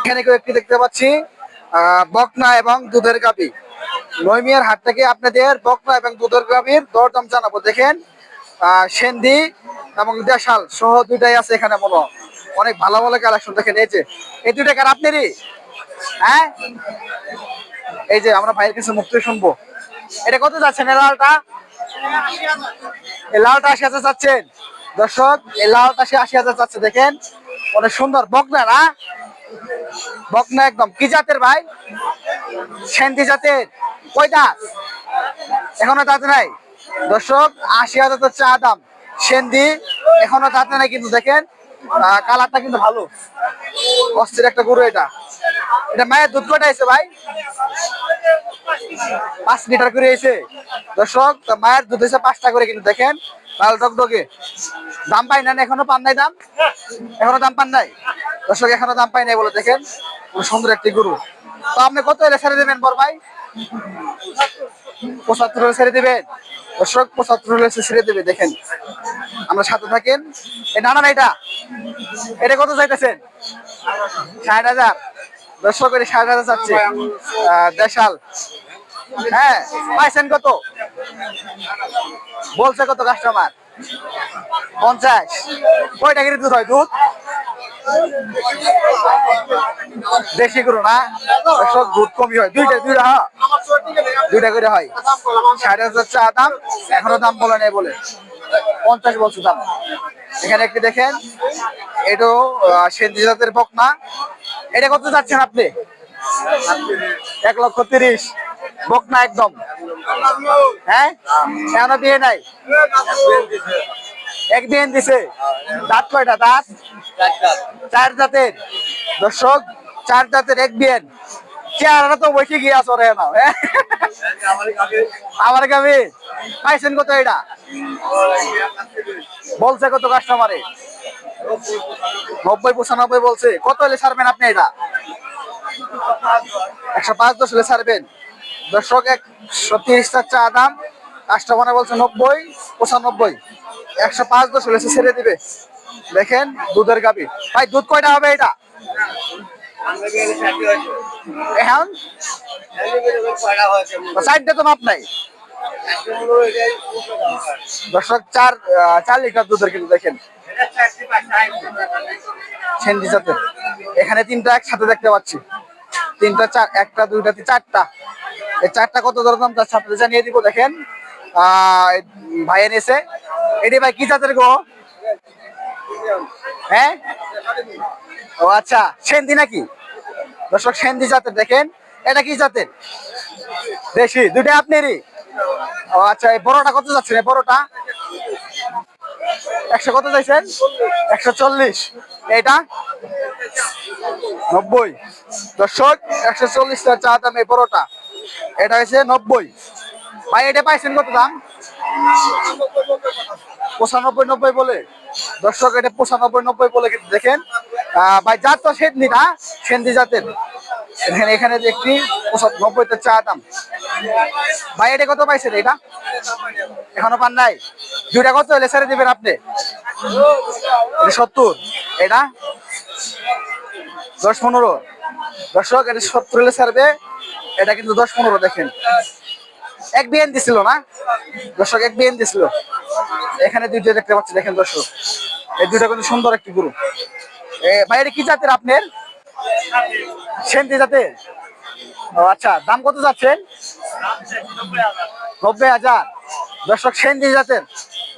এখানে কেউ একটি দেখতে পাচ্ছি বকনা এবং দুধের গাভী। নৈমিয়ার হাট থেকে আপনাদের বকনা এবং দুধের গাভীর দরদাম জানাবো। দেখেন সেন্দি এবং দেশাল সহ দুইটাই আছে এখানে। মনে অনেক ভালো ভালো কালেকশন। দেখেন এই দুইটা কার আপনারই? হ্যাঁ, এই যে আমরা ভাইয়ের কাছে মুক্তি শুনবো। এটা কত যাচ্ছেন? এই লালটা, এই লালটা ৮০,০০০ চাচ্ছেন দর্শক। এই লালটা ৮০,০০০ চাচ্ছে। দেখেন অনেক সুন্দর বকনা না? বকনা একদম। কি জাতের ভাই? সেন্দি জাতের। কয়টা এখনো দাঁত নাই দর্শক? ৮০,০০০ তো চা দাম। সেন্দি এখনো দাঁতে নাই কিন্তু। দেখেন কালারটা কিন্তু ভালো, অস্থির একটা গরু। এটা মায়ের দুধ কয়টা আছে ভাই? ৫ লিটার করে এসে দর্শক। মায়ের দুধ হয়েছে ৫টা করে কিন্তু। দেখেন লাল টকটকে। দাম পাই না এখনো? পান নাই দাম? এখনো দাম পান নাই দর্শক? এখনো দাম পাই নাই বলে। দেখেন সুন্দর একটি গরু। তো আপনি কত হলে ছেড়ে দেবেন বড় ভাই? ৭৫ হলে ছেড়ে দেবেন দর্শক? ৭৫ হলে ছেড়ে দেবে। দেখেন আমরা সাথে থাকেন। না না, এটা কত চাইতেছেন? ৬০,০০০ দর্শক। এটা ৬০,০০০ চাচ্ছে দেশাল। হ্যাঁ, পাইছেন কত? বলছে কত কাস্টমার? ৫০। কয়টা করে দুধ হয়? দুধ দেশি গরু না দর্শক? দুধ কমই হয়। দুইটা করে হয়। ৬০,০০০ চা দাম। এখনো দাম বলে নেই বলে ৫০ বলছে দাম। এখানে একটি দেখেন, এটাও সেন্দি জাতের বকনা। এটা কত যাচ্ছেন আপনি? ১,৩০,০০০ বকনা একদম। হ্যাঁ, এখনো দিয়ে নাই? এক বিয়ান দিছে। দাঁত কয়টা? দাঁত ৪ দাঁতের দর্শক। ৪ দাঁতের এক বিয়ান। চেহারাটা তো বসে গিয়ে চড়ে না। আমার গাবি পাইছেন কত? এটা বলছে কত কাস্টমারে? ৯০-৯৫ বলছে। কত হলে ছাড়বেন আপনি এটা? ১০৫-১০ হলে ছাড়বেন দর্শক। ১৩০ চা দাম। কাস্টমারে বলছে ৯০-৯৫। ১০৫-১০ হলে ছেড়ে দিবে। দেখেন দুধের গাভী। ভাই দুধ কয়টা হবে এটা এখন? ৪টা তো মাপ নাই দর্শক। ৪ লিটার দুধের কিন্তু। দেখেন সেন্দি জাতের। এখানে ৩টা একসাথে দেখতে পাচ্ছি। ৩টা, ৪, ১টা, ২টা, ৪টা। এই ৪টা কত দরদাম চাচ্ছে আপনাদের জানিয়ে দিব। দেখেন ভাই এনেছে। এটি ভাই কি জাতের গো? হ্যাঁ, ও আচ্ছা, সেন্দি নাকি দর্শক? সেন্দি জাতের। দেখেন এটা কি জাতের? দেশি। দুইটা আপনারই? ও আচ্ছা। এই বড়টা কত যাচ্ছে? বড়টা ১০০ কত চাইছেন? ১৪০। এটা ৯০ দর্শক। ১৪০ চা দাম এই বড়টা। এটা হচ্ছে ৯০। ভাই এটা পাইছেন কত দাম? ৯৫-৯০ বলে দর্শক। এটা ৯৫-৯০ বলে কিন্তু। দেখেন ভাই জাত তো সেন্দি না? সেন্দি জাতের। এখানে একটি ৯০ চা দাম। ভাই এটা কত পাইছেন? এটা এখনো পান নাই। দুইটা কত হলে ছেড়ে দিবেন আপনি? ৭০। এটা ১০-১৫ দর্শক। এটা ৭০ হলে ছাড়বে। এটা কিন্তু ১০-১৫। দেখেন এক বিয়ান দিছিল না দর্শক? এক বিয়ান দিছিল। এখানে দুইটা দেখতে পাচ্ছি। দেখেন দর্শক এই দুইটা কিন্তু সুন্দর একটি গরু। ভাই এটা কি জাতের আপনার? সেন্দি জাতের। ও আচ্ছা। দাম কত যাচ্ছেন? ৯০,০০০ দর্শক। সেন্দি জাতের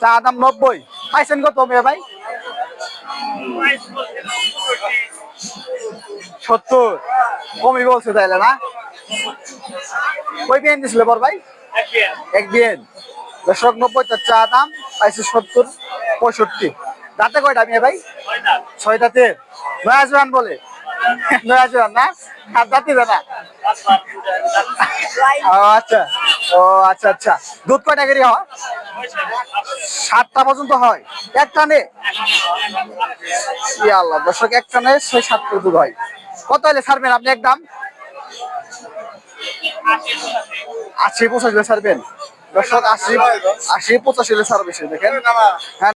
চা দাম ৯০। পাইছেন কত মেয়ে ভাই? ৭০ কমই বলছে তাইলে না? কই বিয়ান দিছিল বড় ভাই? এক বিয়ান দর্শক। ৯০ চা দাম। পাইছে ৭০-৬৫। দাঁতে কয়টা মেয়ে ভাই? ৬ দাঁতের। নয়া জোয়ান বলে? নয়া জোয়ান না? হাত দাঁতিবে না? ও আচ্ছা, ও আচ্ছা আচ্ছা। দুধ কয়টা করে হয়? ৭টা পর্যন্ত হয় এক টানে? আল্লাহ দর্শক, এক টানে ৬-৭টা দুধ হয়। কত হলে ছাড়বেন আপনি একদম? ৮০-৮৫ হলে ছাড়বেন দর্শক? ৮০-৮৫ হলে ছাড়বে সে। দেখেন